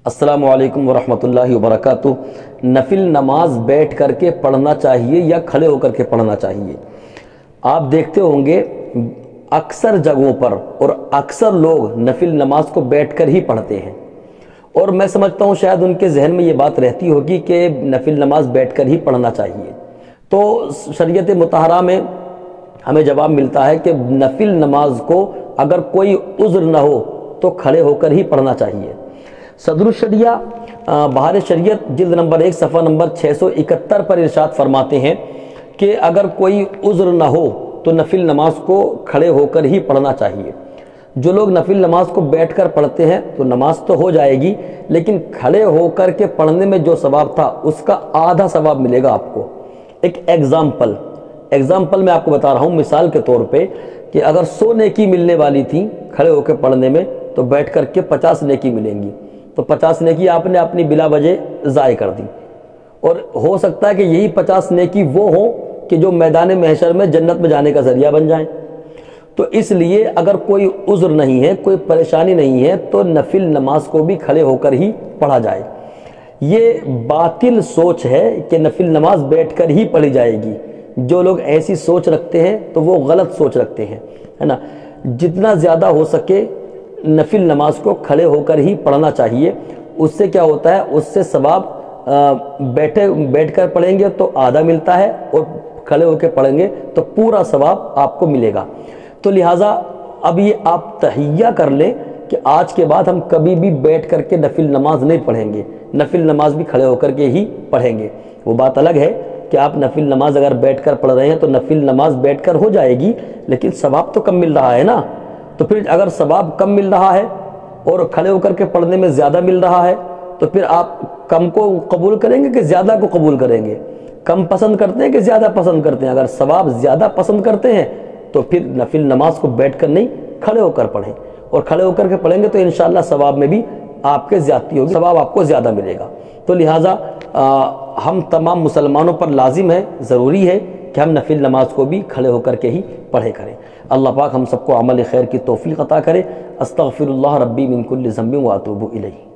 السلام علیکم ورحمۃ اللہ وبرکاتہ۔ نفل نماز بیٹھ کر کے پڑھنا چاہیے یا کھڑے ہو کر کے پڑھنا چاہیے؟ آپ دیکھتے ہوں گے اکثر جگہوں پر اور اکثر لوگ نفل نماز کو بیٹھ کر ہی پڑھتے ہیں، اور میں سمجھتا ہوں شاید ان کے ذہن میں یہ بات رہتی ہوگی کہ نفل نماز بیٹھ کر ہی پڑھنا چاہیے۔ تو شریعت مطہرہ میں ہمیں جواب ملتا ہے کہ نفل نماز کو اگر کوئی عذر نہ ہو تو کھڑے ہو کر ہی پڑھنا چاہیے۔ صدر الشریعہ بہار شریعت جلد نمبر 1 صفحہ نمبر 671 پر ارشاد فرماتے ہیں کہ اگر کوئی عذر نہ ہو تو نفل نماز کو کھڑے ہو کر ہی پڑھنا چاہیے۔ جو لوگ نفل نماز کو بیٹھ کر پڑھتے ہیں تو نماز تو ہو جائے گی، لیکن کھڑے ہو کر کے پڑھنے میں جو ثواب تھا اس کا آدھا ثواب ملے گا آپ کو۔ ایک ایگزامپل میں آپ کو بتا رہا ہوں، مثال کے طور پہ کہ اگر 100 نیکی ملنے والی تھی کھڑے ہو کے پڑھنے میں تو بیٹھ کر کے 50 نیکی ملیں گی، تو 50 نیکی آپ نے اپنی بلا وجہ ضائع کر دی، اور ہو سکتا ہے کہ یہی 50 نیکی وہ ہوں کہ جو میدان محشر میں جنت میں جانے کا ذریعہ بن جائیں۔ تو اس لیے اگر کوئی عذر نہیں ہے، کوئی پریشانی نہیں ہے، تو نفل نماز کو بھی کھڑے ہو کر ہی پڑھا جائے۔ یہ باطل سوچ ہے کہ نفل نماز بیٹھ کر ہی پڑھی جائے گی۔ جو لوگ ایسی سوچ رکھتے ہیں تو وہ غلط سوچ رکھتے ہیں، ہے نا۔ جتنا زیادہ ہو سکے نفل نماز کو کھڑے ہو کر ہی پڑھنا چاہیے۔ اس سے کیا ہوتا ہے، اس سے ثواب بیٹھ کر پڑھیں گے تو آدھا ملتا ہے، اور کھڑے ہو کے پڑھیں گے تو پورا ثواب آپ کو ملے گا۔ تو لہٰذا اب یہ آپ تہیہ کر لیں کہ آج کے بعد ہم کبھی بھی بیٹھ کر کے نفل نماز نہیں پڑھیں گے، نفل نماز بھی کھڑے ہو کر کے ہی پڑھیں گے۔ وہ بات الگ ہے کہ آپ نفل نماز اگر بیٹھ کر پڑھ رہے ہیں تو نفل نماز بیٹھ کر ہو جائے گی، لیکن ثواب تو کم مل رہا ہے نا۔ تو پھر اگر ثواب کم مل رہا ہے اور کھڑے ہو کر کے پڑھنے میں زیادہ مل رہا ہے، تو پھر آپ کم کو قبول کریں گے کہ زیادہ کو قبول کریں گے؟ کم پسند کرتے ہیں کہ زیادہ پسند کرتے ہیں؟ اگر ثواب زیادہ پسند کرتے ہیں تو پھر نفل نماز کو بیٹھ کر نہیں کھڑے ہو کر پڑھیں، اور کھڑے ہو کر کے پڑھیں گے تو انشاءاللہ ثواب میں بھی آپ کے زیادتی ہوگی، ثواب آپ کو زیادہ ملے گا۔ تو لہٰذا ہم تمام مسلمانوں پر لازم ہے، ضروری ہے کہ ہم نفل نماز کو بھی کھڑے ہو کر کے ہی پڑھے کریں۔ اللہ پاک ہم سب کو عمل خیر کی توفیق عطا کرے۔ استغفر اللہ ربی من کل ذنب واتوب الیہ۔